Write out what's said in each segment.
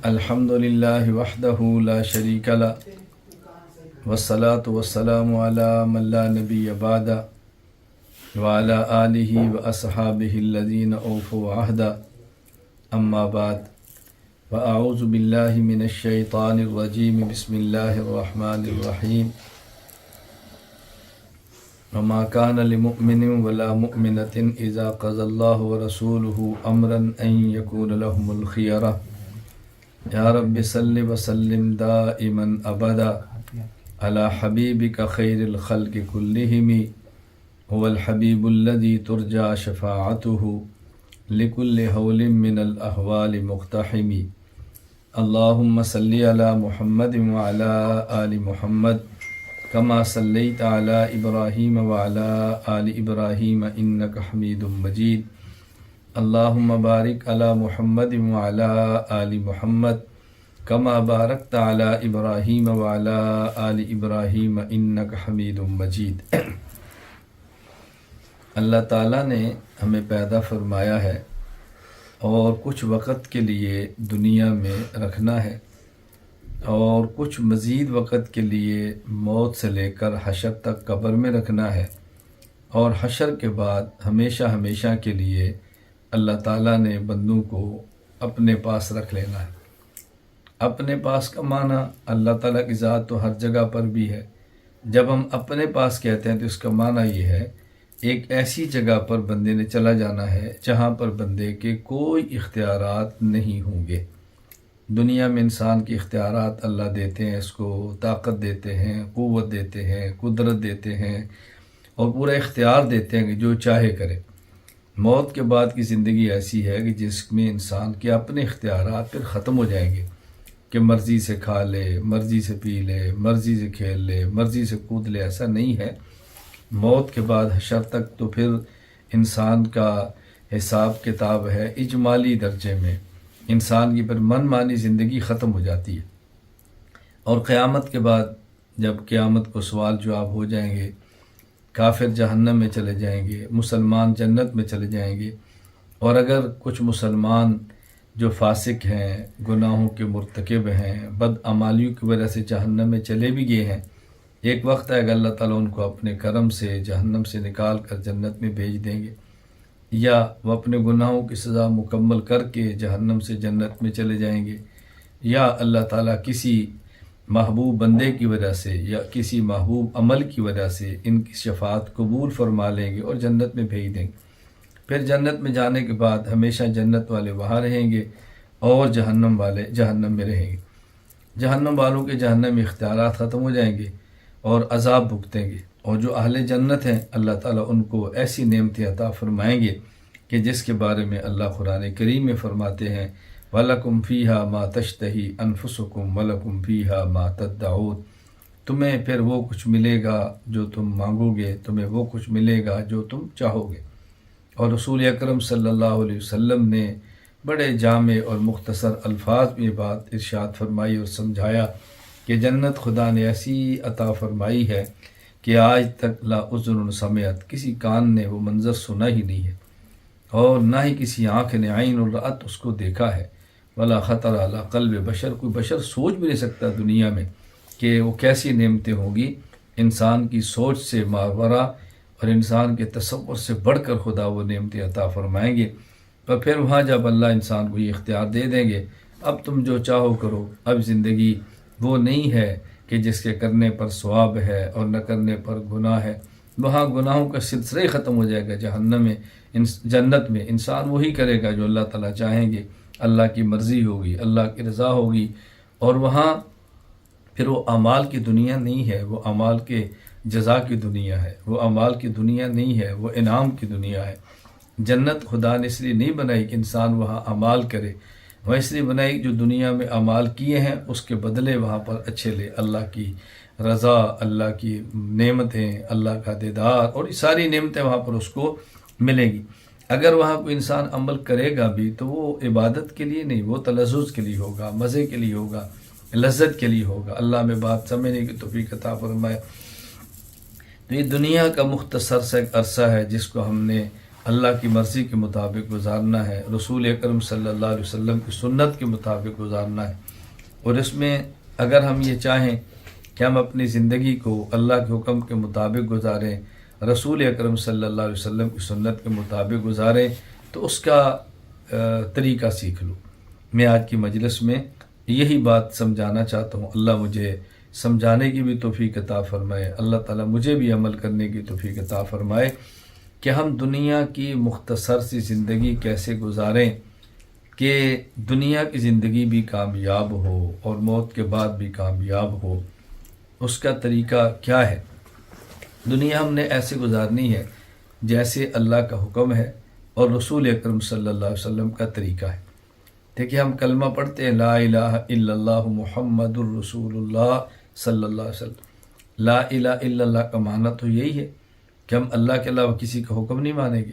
الحمدللہ وحدہ لا شریک لہ والصلاة والسلام علی من لا نبی بعدہ وعلی آلہ واصحابہ الذین اوفوا عہدہ اما بعد فاعوذ باللہ من الشیطان الرجیم بسم اللہ الرحمن الرحیم وما كان لمؤمن ولا مؤمنة اذا قضى الله ورسوله امرا ان يكون لهم الخيرة یا رب صل وسلم دائما ابدا على حبیبک خیر الخلق كلهم هو الحبیب الذي ترجى شفاعته لكل حول من الاحوال مقتحم اللهم صل على محمد وعلى آل محمد كما صليت على إبراهيم وعلى آل إبراهيم إنك حميد مجيد اللهم بارك على محمد وعلى آل محمد كما باركت على إبراهيم وعلى آل إبراهيم إنك حميد مجيد۔ اللہ تعالیٰ نے ہمیں پیدا فرمایا ہے اور کچھ وقت کے لیے دنیا میں رکھنا ہے اور کچھ مزید وقت کے لیے موت سے لے کر حشر تک قبر میں رکھنا ہے، اور حشر کے بعد ہمیشہ ہمیشہ کے لیے اللہ تعالیٰ نے بندوں کو اپنے پاس رکھ لینا ہے۔ اپنے پاس کا معنی اللہ تعالیٰ کی ذات تو ہر جگہ پر بھی ہے۔ جب ہم اپنے پاس کہتے ہیں تو اس کا معنی یہ ہے ایک ایسی جگہ پر بندے نے چلا جانا ہے جہاں پر بندے کے کوئی اختیارات نہیں ہوں گے۔ دنیا میں انسان کے اختیارات اللہ دیتے ہیں، اس کو طاقت دیتے ہیں، قوت دیتے ہیں، قدرت دیتے ہیں اور پورا اختیار دیتے ہیں کہ جو چاہے کرے۔ موت کے بعد کی زندگی ایسی ہے کہ جس میں انسان کے اپنے اختیارات پھر ختم ہو جائیں گے کہ مرضی سے کھا لے، مرضی سے پی لے، مرضی سے کھیل لے، مرضی سے کود لے، ایسا نہیں ہے۔ موت کے بعد حشر تک تو پھر انسان کا حساب کتاب ہے اجمالی درجے میں، انسان کی پھر من مانی زندگی ختم ہو جاتی ہے، اور قیامت کے بعد جب قیامت کو سوال جواب ہو جائیں گے، کافر جہنم میں چلے جائیں گے، مسلمان جنت میں چلے جائیں گے، اور اگر کچھ مسلمان جو فاسق ہیں، گناہوں کے مرتکب ہیں، بدعمالیوں کی وجہ سے جہنم میں چلے بھی گئے ہیں، ایک وقت آئے گا اللہ تعالیٰ ان کو اپنے کرم سے جہنم سے نکال کر جنت میں بھیج دیں گے، یا وہ اپنے گناہوں کی سزا مکمل کر کے جہنم سے جنت میں چلے جائیں گے، یا اللہ تعالیٰ کسی محبوب بندے کی وجہ سے یا کسی محبوب عمل کی وجہ سے ان کی شفاعت قبول فرما لیں گے اور جنت میں بھیج دیں گے۔ پھر جنت میں جانے کے بعد ہمیشہ جنت والے وہاں رہیں گے اور جہنم والے جہنم میں رہیں گے۔ جہنم والوں کے جہنم میں اختیارات ختم ہو جائیں گے اور عذاب بھگتیں گے، اور جو اہل جنت ہیں اللہ تعالیٰ ان کو ایسی نعمتیں عطا فرمائیں گے کہ جس کے بارے میں اللہ قرآن کریم میں فرماتے ہیں وَلَكُمْ فِيهَا مَا تَشْتَهِي أَنفُسُكُمْ وَلَكُمْ فِيهَا مَا تَدَّعُونَ۔ تمہیں پھر وہ کچھ ملے گا جو تم مانگو گے، تمہیں وہ کچھ ملے گا جو تم چاہو گے۔ اور رسول اکرم صلی اللہ علیہ وسلم نے بڑے جامع اور مختصر الفاظ میں بات ارشاد فرمائی اور سمجھایا کہ جنت خدا نے ایسی عطا فرمائی ہے کہ آج تک لا اذن سمعت، کسی کان نے وہ منظر سنا ہی نہیں ہے، اور نہ ہی کسی آنکھ نے عین الرأت اس کو دیکھا ہے، ولا خطر علی قلب بشر، کوئی بشر سوچ بھی نہیں سکتا دنیا میں کہ وہ کیسی نعمتیں ہوں گی۔ انسان کی سوچ سے ماورا اور انسان کے تصور سے بڑھ کر خدا وہ نعمتیں عطا فرمائیں گے، اور پھر وہاں جب اللہ انسان کو یہ اختیار دے دیں گے اب تم جو چاہو کرو۔ اب زندگی وہ نہیں ہے کہ جس کے کرنے پر ثواب ہے اور نہ کرنے پر گناہ ہے، وہاں گناہوں کا سلسلہ ہی ختم ہو جائے گا۔ جہنم میں جنت میں انسان وہی کرے گا جو اللہ تعالیٰ چاہیں گے، اللہ کی مرضی ہوگی، اللہ کی رضا ہوگی، اور وہاں پھر وہ اعمال کی دنیا نہیں ہے، وہ اعمال کے جزا کی دنیا ہے، وہ اعمال کی دنیا نہیں ہے، وہ انعام کی دنیا ہے۔ جنت خدا نے اس لیے نہیں بنائی کہ انسان وہاں اعمال کرے، وہ اس لیے بنائی جو دنیا میں اعمال کیے ہیں اس کے بدلے وہاں پر اچھے لے، اللہ کی رضا، اللہ کی نعمتیں، اللہ کا دیدار، اور یہ ساری نعمتیں وہاں پر اس کو ملیں گی۔ اگر وہاں کوئی انسان عمل کرے گا بھی تو وہ عبادت کے لیے نہیں، وہ تلذذ کے لیے ہوگا، مزے کے لیے ہوگا، لذت کے لیے ہوگا۔ اللہ میں بات سمجھنے کی توفیق عطا فرمائے۔ تو یہ دنیا کا مختصر سا ایک عرصہ ہے جس کو ہم نے اللہ کی مرضی کے مطابق گزارنا ہے، رسول اکرم صلی اللہ علیہ وسلم کی سنت کے مطابق گزارنا ہے۔ اور اس میں اگر ہم یہ چاہیں کہ ہم اپنی زندگی کو اللہ کے حکم کے مطابق گزاریں، رسول اکرم صلی اللہ علیہ وسلم کی سنت کے مطابق گزاریں، تو اس کا طریقہ سیکھ لو۔ میں آج کی مجلس میں یہی بات سمجھانا چاہتا ہوں۔ اللہ مجھے سمجھانے کی بھی توفیق عطا فرمائے، اللہ تعالیٰ مجھے بھی عمل کرنے کی توفیق عطا فرمائے کہ ہم دنیا کی مختصر سی زندگی کیسے گزاریں کہ دنیا کی زندگی بھی کامیاب ہو اور موت کے بعد بھی کامیاب ہو۔ اس کا طریقہ کیا ہے؟ دنیا ہم نے ایسے گزارنی ہے جیسے اللہ کا حکم ہے اور رسول اکرم صلی اللہ علیہ وسلم کا طریقہ ہے۔ دیکھیے ہم کلمہ پڑھتے ہیں لا الہ الا اللہ محمد الرسول اللہ صلی اللہ علیہ وسلم۔ لا الہ الا اللہ کا معنی تو یہی ہے کہ ہم اللہ کے علاوہ کسی کا حکم نہیں مانیں گے،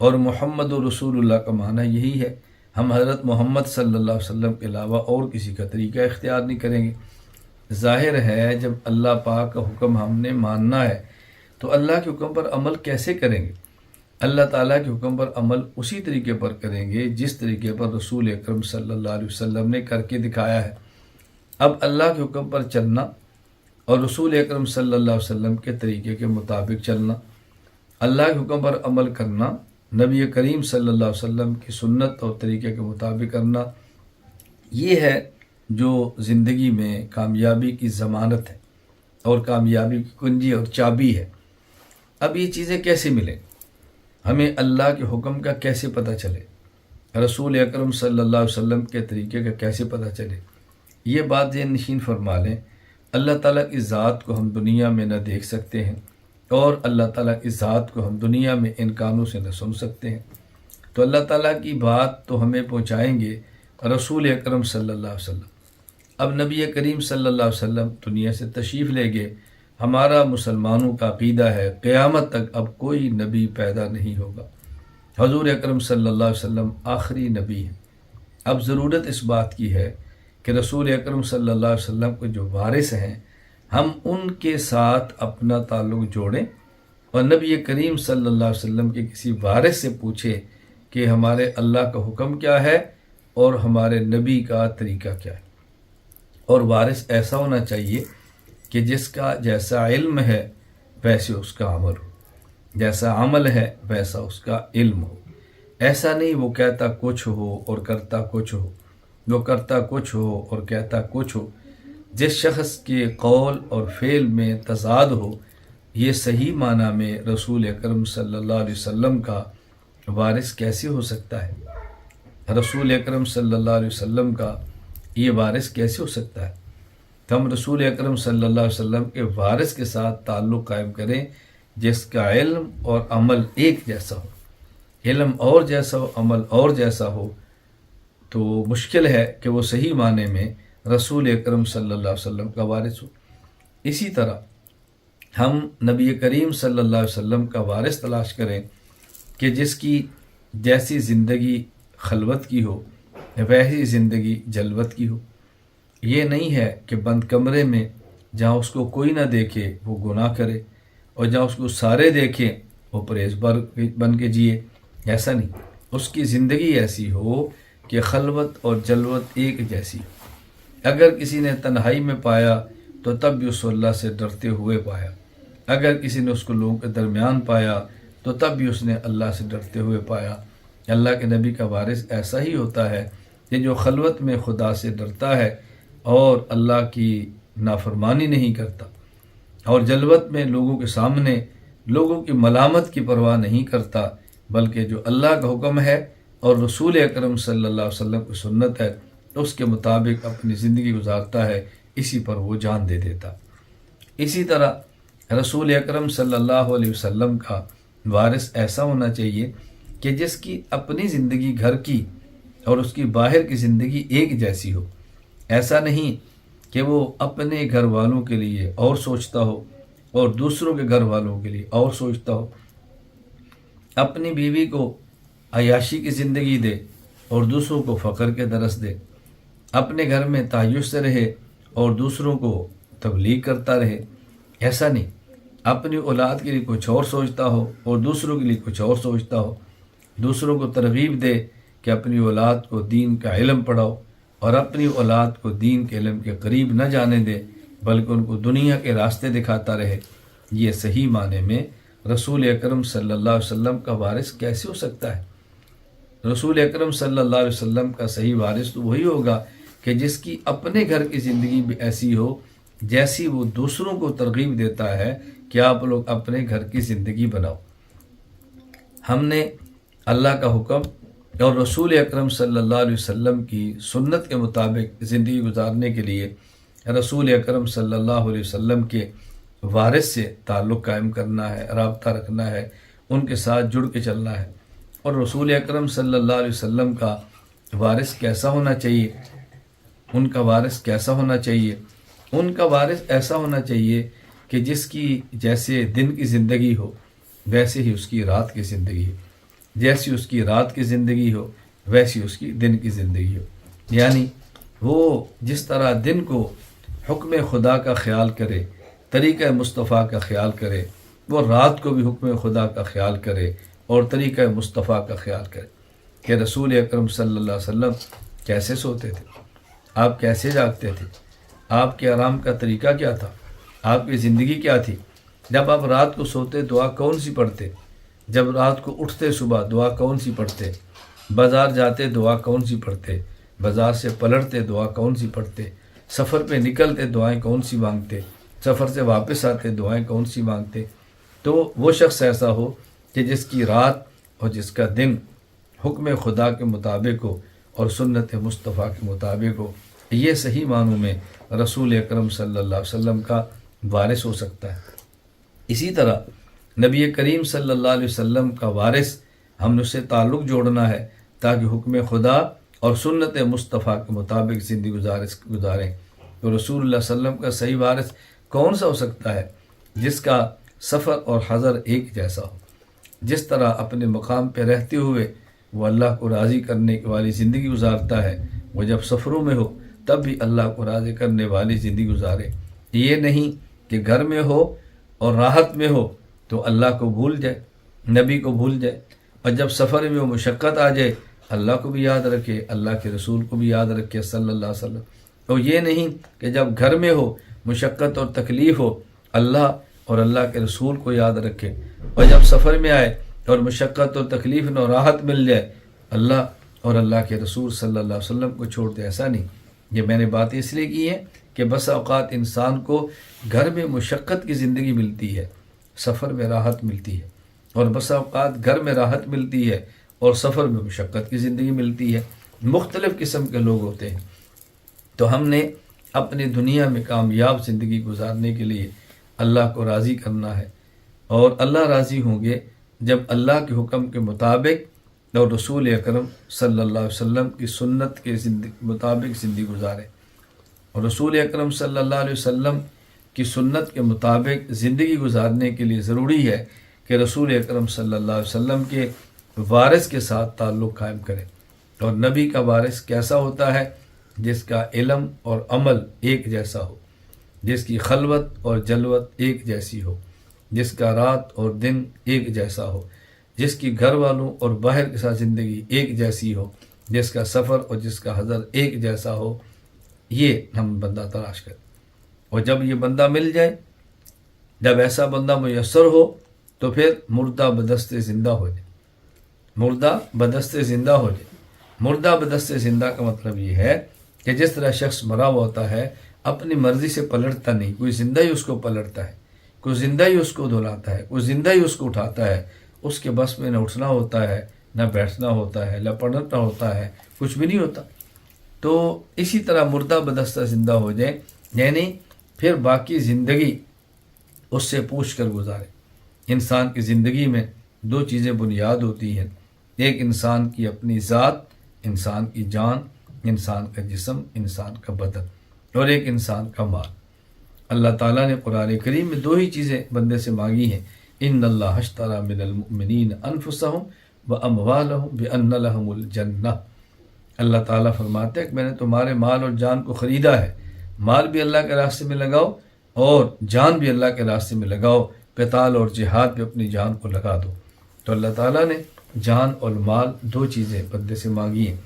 اور محمد الرسول اللہ کا معنی یہی ہے ہم حضرت محمد صلی اللہ علیہ وسلم کے علاوہ اور کسی کا طریقہ اختیار نہیں کریں گے۔ ظاہر ہے جب اللہ پاک کا حکم ہم نے ماننا ہے تو اللہ کے حکم پر عمل کیسے کریں گے؟ اللہ تعالیٰ کے حکم پر عمل اسی طریقے پر کریں گے جس طریقے پر رسول اکرم صلی اللہ علیہ وسلم نے کر کے دکھایا ہے۔ اب اللہ کے حکم پر چلنا اور رسول اکرم صلی اللہ علیہ وسلم کے طریقے کے مطابق چلنا، اللہ کے حکم پر عمل کرنا، نبی کریم صلی اللہ علیہ وسلم کی سنت اور طریقے کے مطابق کرنا، یہ ہے جو زندگی میں کامیابی کی ضمانت ہے اور کامیابی کی کنجی اور چابی ہے۔ اب یہ چیزیں کیسے ملیں؟ ہمیں اللہ کے حکم کا کیسے پتہ چلے؟ رسول اکرم صلی اللہ علیہ وسلم کے طریقے کا کیسے پتہ چلے؟ یہ بات ذہن نشین فرما لیں، اللہ تعالیٰ کی ذات کو ہم دنیا میں نہ دیکھ سکتے ہیں اور اللہ تعالیٰ کی ذات کو ہم دنیا میں ان کانوں سے نہ سن سکتے ہیں، تو اللہ تعالیٰ کی بات تو ہمیں پہنچائیں گے رسول اکرم صلی اللہ علیہ وسلم۔ اب نبی کریم صلی اللہ علیہ وسلم دنیا سے تشریف لے گئے۔ ہمارا مسلمانوں کا عقیدہ ہے قیامت تک اب کوئی نبی پیدا نہیں ہوگا، حضور اکرم صلی اللہ علیہ وسلم آخری نبی ہیں۔ اب ضرورت اس بات کی ہے کہ رسول اکرم صلی اللہ علیہ وسلم کے جو وارث ہیں ہم ان کے ساتھ اپنا تعلق جوڑیں اور نبی کریم صلی اللہ علیہ وسلم کے کسی وارث سے پوچھیں کہ ہمارے اللہ کا حکم کیا ہے اور ہمارے نبی کا طریقہ کیا ہے۔ اور وارث ایسا ہونا چاہیے کہ جس کا جیسا علم ہے ویسے اس کا عمل ہو، جیسا عمل ہے ویسا اس کا علم ہو۔ ایسا نہیں وہ کہتا کچھ ہو اور کرتا کچھ ہو، وہ کرتا کچھ ہو اور کہتا کچھ ہو۔ جس شخص کے قول اور فعل میں تضاد ہو، یہ صحیح معنی میں رسول اکرم صلی اللہ علیہ وسلم کا وارث کیسے ہو سکتا ہے؟ رسول اکرم صلی اللہ علیہ وسلم کا یہ وارث کیسے ہو سکتا ہے؟ تو ہم رسول اکرم صلی اللہ علیہ وسلم کے وارث کے ساتھ تعلق قائم کریں جس کا علم اور عمل ایک جیسا ہو۔ علم اور جیسا ہو، عمل اور جیسا ہو تو مشکل ہے کہ وہ صحیح معنی میں رسول اکرم صلی اللہ علیہ وسلم کا وارث ہو۔ اسی طرح ہم نبی کریم صلی اللہ علیہ وسلم کا وارث تلاش کریں کہ جس کی جیسی زندگی خلوت کی ہو ویسی زندگی جلوت کی ہو۔ یہ نہیں ہے کہ بند کمرے میں جہاں اس کو کوئی نہ دیکھے وہ گناہ کرے اور جہاں اس کو سارے دیکھیں وہ پرہیزگار بن کے جیے، ایسا نہیں۔ اس کی زندگی ایسی ہو کہ خلوت اور جلوت ایک جیسی ہو۔ اگر کسی نے تنہائی میں پایا تو تب بھی اس کو اللہ سے ڈرتے ہوئے پایا، اگر کسی نے اس کو لوگوں کے درمیان پایا تو تب بھی اس نے اللہ سے ڈرتے ہوئے پایا۔ اللہ کے نبی کا وارث ایسا ہی ہوتا ہے کہ جو خلوت میں خدا سے ڈرتا ہے اور اللہ کی نافرمانی نہیں کرتا، اور جلوت میں لوگوں کے سامنے لوگوں کی ملامت کی پرواہ نہیں کرتا، بلکہ جو اللہ کا حکم ہے اور رسول اکرم صلی اللہ علیہ وسلم کی سنت ہے اس کے مطابق اپنی زندگی گزارتا ہے، اسی پر وہ جان دے دیتا۔ اسی طرح رسول اکرم صلی اللہ علیہ وسلم کا وارث ایسا ہونا چاہیے کہ جس کی اپنی زندگی گھر کی اور اس کی باہر کی زندگی ایک جیسی ہو۔ ایسا نہیں کہ وہ اپنے گھر والوں کے لیے اور سوچتا ہو اور دوسروں کے گھر والوں کے لیے اور سوچتا ہو، اپنی بیوی کو عیاشی کی زندگی دے اور دوسروں کو فقر کے درس دے، اپنے گھر میں تعیش سے رہے اور دوسروں کو تبلیغ کرتا رہے۔ ایسا نہیں، اپنی اولاد کے لیے کچھ اور سوچتا ہو اور دوسروں کے لیے کچھ اور سوچتا ہو، دوسروں کو ترغیب دے کہ اپنی اولاد کو دین کا علم پڑھاؤ اور اپنی اولاد کو دین کے علم کے قریب نہ جانے دے بلکہ ان کو دنیا کے راستے دکھاتا رہے، یہ صحیح معنی میں رسول اکرم صلی اللہ علیہ وسلم کا وارث کیسے ہو سکتا ہے؟ رسول اکرم صلی اللہ علیہ وسلم کا صحیح وارث تو وہی ہوگا کہ جس کی اپنے گھر کی زندگی بھی ایسی ہو جیسی وہ دوسروں کو ترغیب دیتا ہے کہ آپ لوگ اپنے گھر کی زندگی بناؤ۔ ہم نے اللہ کا حکم اور رسول اکرم صلی اللہ علیہ وسلم کی سنت کے مطابق زندگی گزارنے کے لیے رسول اکرم صلی اللہ علیہ وسلم کے وارث سے تعلق قائم کرنا ہے، رابطہ رکھنا ہے، ان کے ساتھ جڑ کے چلنا ہے۔ اور رسول اکرم صلی اللہ علیہ وسلم کا وارث کیسا ہونا چاہیے؟ ان کا وارث کیسا ہونا چاہیے؟ ان کا وارث ایسا ہونا چاہیے کہ جس کی جیسے دن کی زندگی ہو ویسے ہی اس کی رات کی زندگی ہو، جیسی اس کی رات کی زندگی ہو ویسی اس کی دن کی زندگی ہو، یعنی وہ جس طرح دن کو حکم خدا کا خیال کرے، طریقہ مصطفیٰ کا خیال کرے، وہ رات کو بھی حکم خدا کا خیال کرے اور طریقہ مصطفیٰ کا خیال کرے کہ رسول اکرم صلی اللہ علیہ وسلم کیسے سوتے تھے، آپ کیسے جاگتے تھے، آپ کے آرام کا طریقہ کیا تھا، آپ کی زندگی کیا تھی، جب آپ رات کو سوتے دعا کون سی پڑھتے، جب رات کو اٹھتے صبح دعا کون سی پڑھتے، بازار جاتے دعا کون سی پڑھتے، بازار سے پلٹتے دعا کون سی پڑھتے، سفر پہ نکلتے دعائیں کون سی مانگتے، سفر سے واپس آتے دعائیں کون سی مانگتے۔ تو وہ شخص ایسا ہو کہ جس کی رات اور جس کا دن حکم خدا کے مطابق ہو اور سنت مصطفیٰ کے مطابق ہو، یہ صحیح معنوں میں رسول اکرم صلی اللہ علیہ وسلم کا وارث ہو سکتا ہے۔ اسی طرح نبی کریم صلی اللہ علیہ وسلم کا وارث ہم نے اس سے تعلق جوڑنا ہے تاکہ حکم خدا اور سنت مصطفیٰ کے مطابق زندگی گزاریں۔ تو رسول اللہ صلی اللہ علیہ وسلم کا صحیح وارث کون سا ہو سکتا ہے؟ جس کا سفر اور حضر ایک جیسا ہو، جس طرح اپنے مقام پہ رہتے ہوئے وہ اللہ کو راضی کرنے والی زندگی گزارتا ہے، وہ جب سفروں میں ہو تب بھی اللہ کو راضی کرنے والی زندگی گزارے۔ یہ نہیں کہ گھر میں ہو اور راحت میں ہو تو اللہ کو بھول جائے، نبی کو بھول جائے، اور جب سفر میں وہ مشقت آ جائے اللہ کو بھی یاد رکھے، اللہ کے رسول کو بھی یاد رکھے صلی اللہ علیہ وسلم۔ تو یہ نہیں کہ جب گھر میں ہو مشقت اور تکلیف ہو اللہ اور اللہ کے رسول کو یاد رکھے، اور جب سفر میں آئے اور مشقت اور تکلیف نہ راحت مل جائے اللہ اور اللہ کے رسول صلی اللہ علیہ وسلم کو چھوڑ دے۔ ایسا نہیں۔ یہ میں نے بات اس لیے کی ہے کہ بس اوقات انسان کو گھر میں مشقت کی زندگی ملتی ہے، سفر میں راحت ملتی ہے، اور بس اوقات گھر میں راحت ملتی ہے اور سفر میں مشقت کی زندگی ملتی ہے۔ مختلف قسم کے لوگ ہوتے ہیں۔ تو ہم نے اپنی دنیا میں کامیاب زندگی گزارنے کے لیے اللہ کو راضی کرنا ہے، اور اللہ راضی ہوں گے جب اللہ کے حکم کے مطابق اور رسول اکرم صلی اللہ علیہ وسلم کی سنت کے مطابق زندگی گزارے۔ اور رسول اکرم صلی اللہ علیہ وسلم کی سنت کے مطابق زندگی گزارنے کے لیے ضروری ہے کہ رسول اکرم صلی اللہ علیہ وسلم کے وارث کے ساتھ تعلق قائم کرے۔ اور نبی کا وارث کیسا ہوتا ہے؟ جس کا علم اور عمل ایک جیسا ہو، جس کی خلوت اور جلوت ایک جیسی ہو، جس کا رات اور دن ایک جیسا ہو، جس کی گھر والوں اور باہر کے ساتھ زندگی ایک جیسی ہو، جس کا سفر اور جس کا حضر ایک جیسا ہو۔ یہ ہم بندہ تلاش کریں، اور جب یہ بندہ مل جائے، جب ایسا بندہ میسر ہو تو پھر مردہ بدست زندہ ہو جائے۔ مردہ بدست زندہ ہو جائے۔ مردہ بدست زندہ کا مطلب یہ ہے کہ جس طرح شخص مرا ہوا ہوتا ہے اپنی مرضی سے پلٹتا نہیں، کوئی زندہ ہی اس کو پلٹتا ہے، کوئی زندہ ہی اس کو دھلاتا ہے، کوئی زندہ ہی اس کو اٹھاتا ہے۔ اس کے بس میں نہ اٹھنا ہوتا ہے، نہ بیٹھنا ہوتا ہے، نہ پڑھنا ہوتا ہے، کچھ بھی نہیں ہوتا۔ تو اسی طرح مردہ بدستہ زندہ ہو جائے، یعنی پھر باقی زندگی اس سے پوچھ کر گزارے۔ انسان کی زندگی میں دو چیزیں بنیاد ہوتی ہیں، ایک انسان کی اپنی ذات، انسان کی جان، انسان کا جسم، انسان کا بدن، اور ایک انسان کا مال۔ اللہ تعالیٰ نے قرآن کریم میں دو ہی چیزیں بندے سے مانگی ہیں، ان اللہ اشتری من المؤمنین انفسهم واموالهم بان لهم الجنہ۔ اللہ تعالیٰ فرماتے ہیں کہ میں نے تمہارے مال اور جان کو خریدا ہے، مال بھی اللہ کے راستے میں لگاؤ اور جان بھی اللہ کے راستے میں لگاؤ قتال اور جہاد پہ اپنی جان کو لگا دو۔ تو اللہ تعالیٰ نے جان اور مال دو چیزیں بندے سے مانگی ہیں۔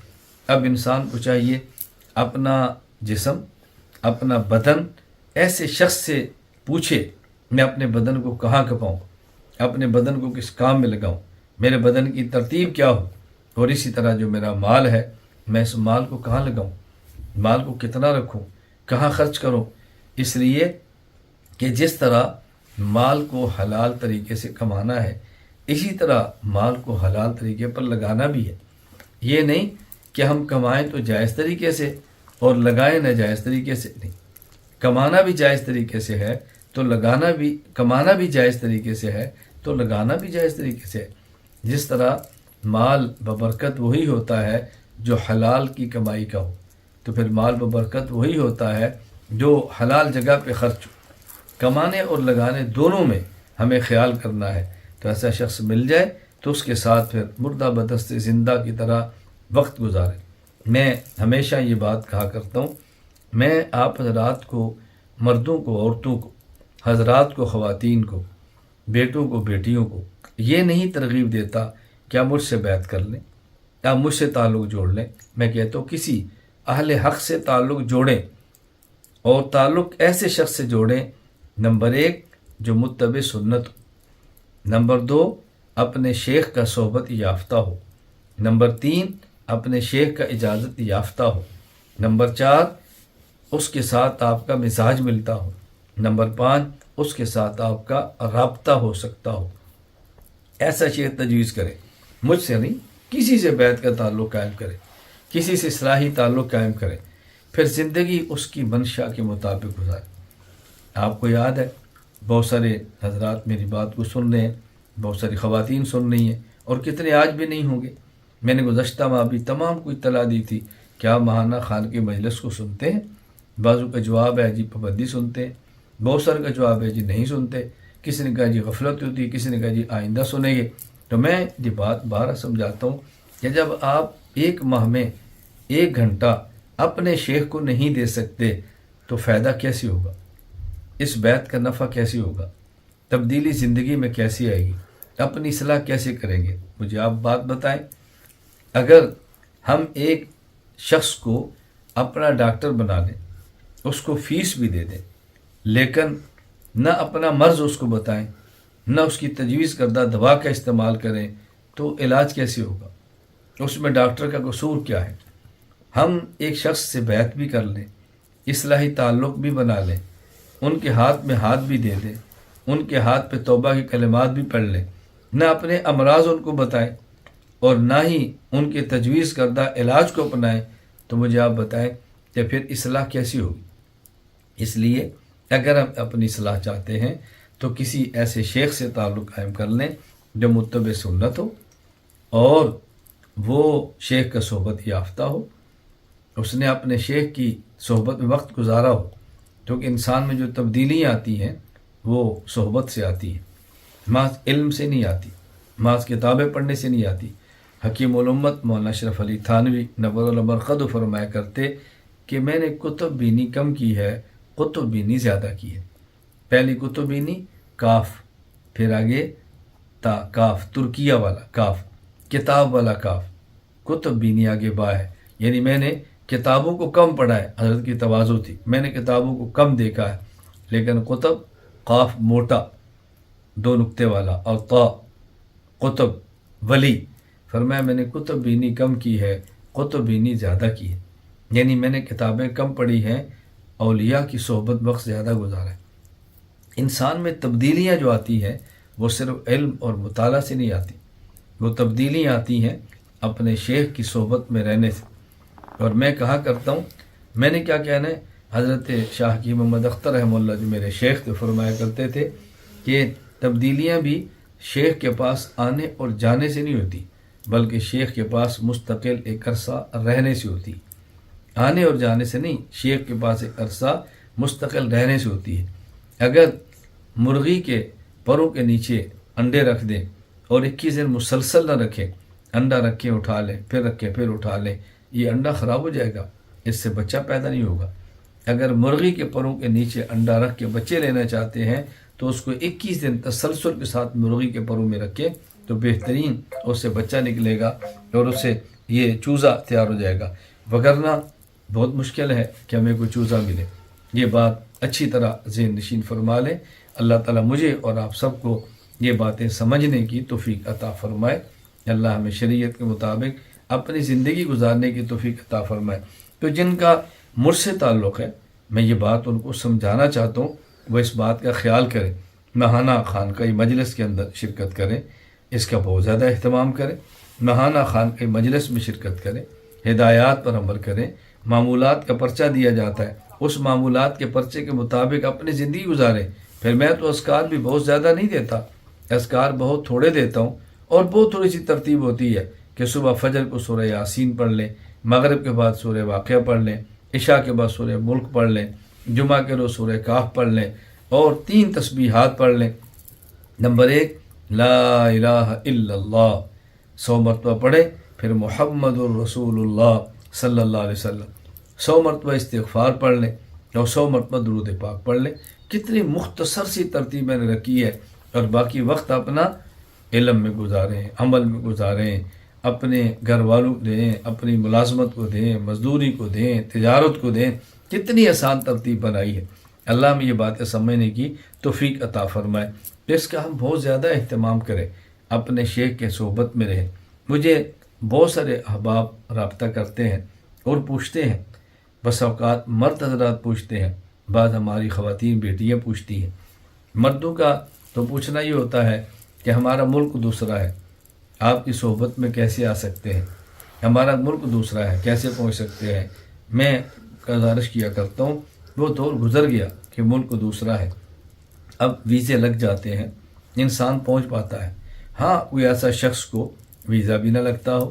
اب انسان کو چاہیے اپنا جسم، اپنا بدن ایسے شخص سے پوچھے میں اپنے بدن کو کہاں کھپاؤں، اپنے بدن کو کس کام میں لگاؤں، میرے بدن کی ترتیب کیا ہو، اور اسی طرح جو میرا مال ہے میں اس مال کو کہاں لگاؤں، مال کو کتنا رکھوں، کہاں خرچ کروں۔ اس لیے کہ جس طرح مال کو حلال طریقے سے کمانا ہے، اسی طرح مال کو حلال طریقے پر لگانا بھی ہے۔ یہ نہیں کہ ہم کمائیں تو جائز طریقے سے اور لگائیں ناجائز طریقے سے، نہیں، کمانا بھی جائز طریقے سے ہے تو لگانا بھی، کمانا بھی جائز طریقے سے ہے تو لگانا بھی جائز طریقے سے ہے۔ جس طرح مال ببرکت وہی ہوتا ہے جو حلال کی کمائی کا ہو، تو پھر مال ببرکت وہی ہوتا ہے جو حلال جگہ پہ خرچ ہو۔ کمانے اور لگانے دونوں میں ہمیں خیال کرنا ہے۔ تو ایسا شخص مل جائے تو اس کے ساتھ پھر مردہ بدست زندہ کی طرح وقت گزارے۔ میں ہمیشہ یہ بات کہا کرتا ہوں، میں آپ حضرات کو، مردوں کو، عورتوں کو، حضرات کو، خواتین کو، بیٹوں کو، بیٹیوں کو یہ نہیں ترغیب دیتا کہ آپ مجھ سے بیعت کر لیں، آپ مجھ سے تعلق جوڑ لیں۔ میں کہتا ہوں کسی اہل حق سے تعلق جوڑیں، اور تعلق ایسے شخص سے جوڑیں، نمبر 1 جو متبع سنت ہو، نمبر 2 اپنے شیخ کا صحبت یافتہ ہو، نمبر 3 اپنے شیخ کا اجازت یافتہ ہو، نمبر 4 اس کے ساتھ آپ کا مزاج ملتا ہو، نمبر 5 اس کے ساتھ آپ کا رابطہ ہو سکتا ہو۔ ایسا شیخ تجویز کرے، مجھ سے نہیں، کسی سے بیعت کا تعلق قائم کرے، کسی سے اصلاحی تعلق قائم کرے، پھر زندگی اس کی منشا کے مطابق گزارے۔ آپ کو یاد ہے بہت سارے حضرات میری بات کو سن رہے ہیں، بہت ساری خواتین سن رہی ہیں، اور کتنے آج بھی نہیں ہوں گے۔ میں نے گزشتہ ماہ بھی تمام کو اطلاع دی تھی، کیا ماہانہ خان کے مجلس کو سنتے ہیں؟ بعضوں کا جواب ہے جی پابندی سنتے ہیں، بہت سارے کا جواب ہے جی نہیں سنتے، کسی نے کہا جی غفلت ہوتی ہے، کسی نے کہا جی آئندہ سنیں گے۔ تو میں یہ بات بارہ سمجھاتا ہوں کہ جب آپ ایک ماہ میں 1 گھنٹہ اپنے شیخ کو نہیں دے سکتے تو فائدہ کیسے ہوگا؟ اس بیعت کا نفع کیسے ہوگا؟ تبدیلی زندگی میں کیسی آئے گی؟ اپنی اصلاح کیسے کریں گے؟ مجھے آپ بات بتائیں۔ اگر ہم ایک شخص کو اپنا ڈاکٹر بنا لیں، اس کو فیس بھی دے دیں، لیکن نہ اپنا مرض اس کو بتائیں، نہ اس کی تجویز کردہ دوا کا استعمال کریں، تو علاج کیسے ہوگا؟ اس میں ڈاکٹر کا قصور کیا ہے؟ ہم ایک شخص سے بیعت بھی کر لیں، اصلاحی تعلق بھی بنا لیں، ان کے ہاتھ میں ہاتھ بھی دے دیں، ان کے ہاتھ پہ توبہ کی کلمات بھی پڑھ لیں، نہ اپنے امراض ان کو بتائیں اور نہ ہی ان کے تجویز کردہ علاج کو اپنائیں، تو مجھے آپ بتائیں کہ پھر اصلاح کیسی ہوگی؟ اس لیے اگر ہم اپنی اصلاح چاہتے ہیں تو کسی ایسے شیخ سے تعلق قائم کر لیں جو متبع سنت ہو، اور وہ شیخ کا صحبت یافتہ ہو، اس نے اپنے شیخ کی صحبت میں وقت گزارا ہو، کیونکہ انسان میں جو تبدیلیاں آتی ہیں وہ صحبت سے آتی ہیں، محض علم سے نہیں آتی، محض کتابیں پڑھنے سے نہیں آتی۔ حکیم الامت مولانا اشرف علی تھانوی نور اللہ مرقد فرمایا کرتے کہ میں نے کتب بینی کم کی ہے، کتب بینی زیادہ کی ہے۔ پہلی کتب بینی کاف، پھر آگے تا، کاف ترکیہ والا کاف، کتاب والا کاف، کتب بینی آگے با ہے، یعنی میں نے کتابوں کو کم پڑھا ہے، حضرت کی تواضع تھی، میں نے کتابوں کو کم دیکھا ہے، لیکن کتب قاف موٹا 2 نقطے والا اور تا قطب ولی، فرمایا میں نے کتب بینی کم کی ہے، کتب بینی زیادہ کی ہے، یعنی میں نے کتابیں کم پڑھی ہیں، اولیاء کی صحبت وقت زیادہ گزارا ہے۔ انسان میں تبدیلیاں جو آتی ہیں وہ صرف علم اور مطالعہ سے نہیں آتی، وہ تبدیلیاں آتی ہیں اپنے شیخ کی صحبت میں رہنے سے۔ اور میں کہا کرتا ہوں، میں نے کیا کہنا ہے، حضرت شاہ حکیم محمد اختر رحمہ اللہ جو میرے شیخ تھے فرمایا کرتے تھے کہ تبدیلیاں بھی شیخ کے پاس آنے اور جانے سے نہیں ہوتی، بلکہ شیخ کے پاس مستقل ایک عرصہ رہنے سے ہوتی، آنے اور جانے سے نہیں، شیخ کے پاس ایک عرصہ مستقل رہنے سے ہوتی ہے۔ اگر مرغی کے پروں کے نیچے انڈے رکھ دیں اور 21 دن مسلسل نہ رکھیں، انڈا رکھیں اٹھا لیں، پھر رکھیں پھر اٹھا لیں، یہ انڈا خراب ہو جائے گا، اس سے بچہ پیدا نہیں ہوگا۔ اگر مرغی کے پروں کے نیچے انڈا رکھ کے بچے لینا چاہتے ہیں تو اس کو 21 دن تسلسل کے ساتھ مرغی کے پروں میں رکھے تو بہترین اس سے بچہ نکلے گا اور اس سے یہ چوزا تیار ہو جائے گا، وگرنہ بہت مشکل ہے کہ ہمیں کوئی چوزا ملے۔ یہ بات اچھی طرح ذہن نشین فرما لیں۔ اللہ تعالیٰ مجھے اور آپ سب کو یہ باتیں سمجھنے کی توفیق عطا فرمائے۔ اللہ ہمیں شریعت کے مطابق اپنی زندگی گزارنے کی توفیق عطا فرمائے۔ تو جن کا مجھ سے تعلق ہے، میں یہ بات ان کو سمجھانا چاہتا ہوں، وہ اس بات کا خیال کریں، ماہانہ خانقاہی مجلس کے اندر شرکت کریں، اس کا بہت زیادہ اہتمام کریں، ماہانہ خانقاہی مجلس میں شرکت کریں، ہدایات پر عمل کریں۔ معمولات کا پرچہ دیا جاتا ہے، اس معمولات کے پرچے کے مطابق اپنی زندگی گزاریں۔ پھر میں تو اذکار بھی بہت زیادہ نہیں دیتا، اذکار بہت تھوڑے دیتا ہوں، اور بہت تھوڑی سی ترتیب ہوتی ہے کہ صبح فجر کو سورہ یاسین پڑھ لیں، مغرب کے بعد سورہ واقعہ پڑھ لیں، عشاء کے بعد سورہ ملک پڑھ لیں، جمعہ کے روز سورہ کہف پڑھ لیں، اور 3 تسبیحات پڑھ لیں۔ نمبر 1 لا الہ الا اللہ 100 مرتبہ پڑھیں، پھر محمد الرسول اللہ صلی اللہ علیہ وسلم 100 مرتبہ استغفار پڑھ لیں، اور 100 مرتبہ درود پاک پڑھ لیں۔ کتنی مختصر سی ترتیب میں نے رکھی ہے، اور باقی وقت اپنا علم میں گزاریں، عمل میں گزاریں، اپنے گھر والوں کو دیں، اپنی ملازمت کو دیں، مزدوری کو دیں، تجارت کو دیں۔ کتنی آسان ترتیب بنائی ہے۔ اللہ میں یہ باتیں سمجھنے کی توفیق عطا فرمائے۔ اس کا ہم بہت زیادہ اہتمام کریں، اپنے شیخ کے صحبت میں رہیں۔ مجھے بہت سارے احباب رابطہ کرتے ہیں اور پوچھتے ہیں، بس اوقات مرد حضرات پوچھتے ہیں، بعض ہماری خواتین بیٹیاں پوچھتی ہیں۔ مردوں کا تو پوچھنا یہ ہوتا ہے کہ ہمارا ملک دوسرا ہے، آپ کی صحبت میں کیسے آ سکتے ہیں؟ ہمارا ملک دوسرا ہے، کیسے پہنچ سکتے ہیں؟ میں گزارش کیا کرتا ہوں، وہ دور گزر گیا کہ ملک دوسرا ہے، اب ویزے لگ جاتے ہیں، انسان پہنچ پاتا ہے۔ ہاں، کوئی ایسا شخص کو ویزا بھی نہ لگتا ہو،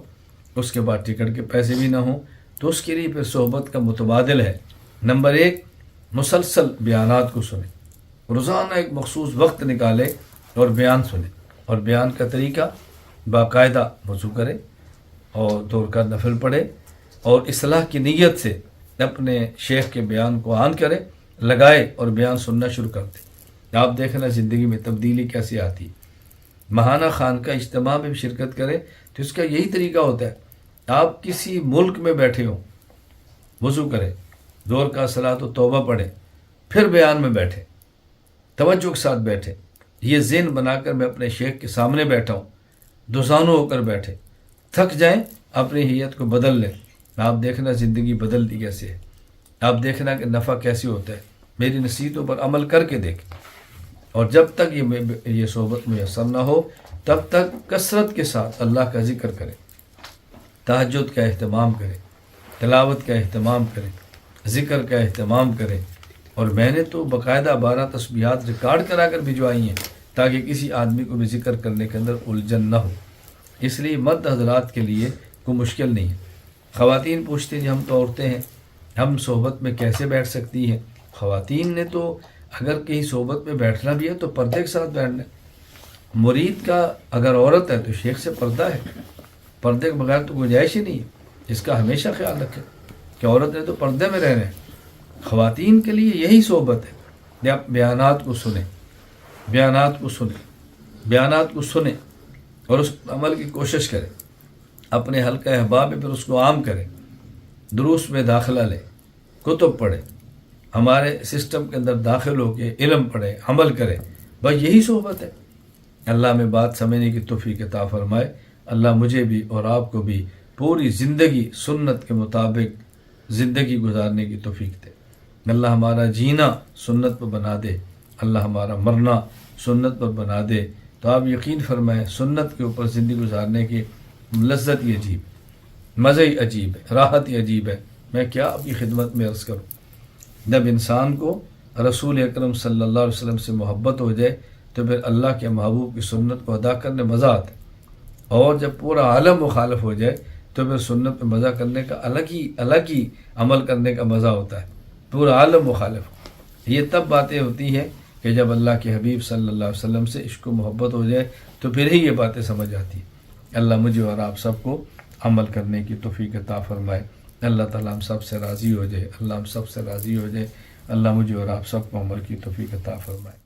اس کے بعد ٹکٹ کے پیسے بھی نہ ہوں، تو اس کے لیے پھر صحبت کا متبادل ہے۔ نمبر 1 مسلسل بیانات کو سنیں، روزانہ ایک مخصوص وقت نکالے اور بیان سنیں، اور بیان کا طریقہ باقاعدہ وضو کرے اور 2 رکعت نفل پڑھے، اور اصلاح کی نیت سے اپنے شیخ کے بیان کو آن کرے، لگائے اور بیان سننا شروع کر دے۔ آپ دیکھنا زندگی میں تبدیلی کیسے آتی ہے۔ ماہانہ خانقاہ اجتماع میں بھی شرکت کرے تو اس کا یہی طریقہ ہوتا ہے۔ آپ کسی ملک میں بیٹھے ہوں، وضو کرے، 2 رکعت صلاۃ و توبہ پڑھے، پھر بیان میں بیٹھے، توجہ کے ساتھ بیٹھے، یہ ذہن بنا کر میں اپنے شیخ کے سامنے بیٹھا ہوں، دوزانوں ہو کر بیٹھے، تھک جائیں اپنی ہیئت کو بدل لیں۔ آپ دیکھنا زندگی بدلتی کیسے ہے، آپ دیکھنا کہ نفع کیسے ہوتا ہے۔ میری نصیحتوں پر عمل کر کے دیکھیں، اور جب تک یہ صحبت میسر نہ ہو تب تک کثرت کے ساتھ اللہ کا ذکر کریں، تہجد کا اہتمام کریں، تلاوت کا اہتمام کریں، ذکر کا اہتمام کریں۔ اور میں نے تو باقاعدہ 12 تسبیحات ریکارڈ کرا کر بھجوائی ہیں تاکہ کسی آدمی کو بھی ذکر کرنے کے اندر الجھن نہ ہو۔ اس لیے مرد حضرات کے لیے کوئی مشکل نہیں ہے۔ خواتین پوچھتے ہیں، ہم تو عورتیں ہیں، ہم صحبت میں کیسے بیٹھ سکتی ہیں؟ خواتین نے تو اگر کہیں صحبت میں بیٹھنا بھی ہے تو پردے کے ساتھ بیٹھنا ہے۔ مرید کا اگر عورت ہے تو شیخ سے پردہ ہے، پردے کے بغیر تو گنجائش ہی نہیں ہے۔ اس کا ہمیشہ خیال رکھیں کہ عورت نے تو پردے میں رہنا ہے۔ خواتین کے لیے یہی صحبت ہے کہ آپ بیانات کو سنیں، بیانات کو سنیں، بیانات کو سنیں اور اس پر عمل کی کوشش کریں۔ اپنے حلقہ احباب میں پھر اس کو عام کریں، دروس میں داخلہ لیں، کتب پڑھیں، ہمارے سسٹم کے اندر داخل ہو کے علم پڑھیں، عمل کریں۔ بس یہی صحبت ہے۔ اللہ میں بات سمجھنے کی توفیق عطا فرمائے۔ اللہ مجھے بھی اور آپ کو بھی پوری زندگی سنت کے مطابق زندگی گزارنے کی توفیق دے۔ اللہ ہمارا جینا سنت پر بنا دے، اللہ ہمارا مرنا سنت پر بنا دے۔ تو آپ یقین فرمائیں سنت کے اوپر زندگی گزارنے کی لذت ہی عجیب، مزہ ہی عجیب ہے، راحت ہی عجیب ہے۔ میں کیا آپ کی خدمت میں عرض کروں۔ جب انسان کو رسول اکرم صلی اللہ علیہ وسلم سے محبت ہو جائے تو پھر اللہ کے محبوب کی سنت کو ادا کرنے مزہ آتا ہے، اور جب پورا عالم مخالف ہو جائے تو پھر سنت میں مزہ کرنے کا الگ ہی عمل کرنے کا مزہ ہوتا ہے۔ پورا عالم مخالف ہو، یہ تب باتیں ہوتی ہیں کہ جب اللہ کے حبیب صلی اللہ علیہ وسلم سے عشق و محبت ہو جائے تو پھر ہی یہ باتیں سمجھ آتی ہیں۔ اللہ مجھے اور آپ سب کو عمل کرنے کی توفیق عطا فرمائے۔ اللہ تعالیٰ ہم سب سے راضی ہو جائے، اللہ ہم سب سے راضی ہو جائے۔ اللہ مجھے اور آپ سب کو عمل کی توفیق عطا فرمائے۔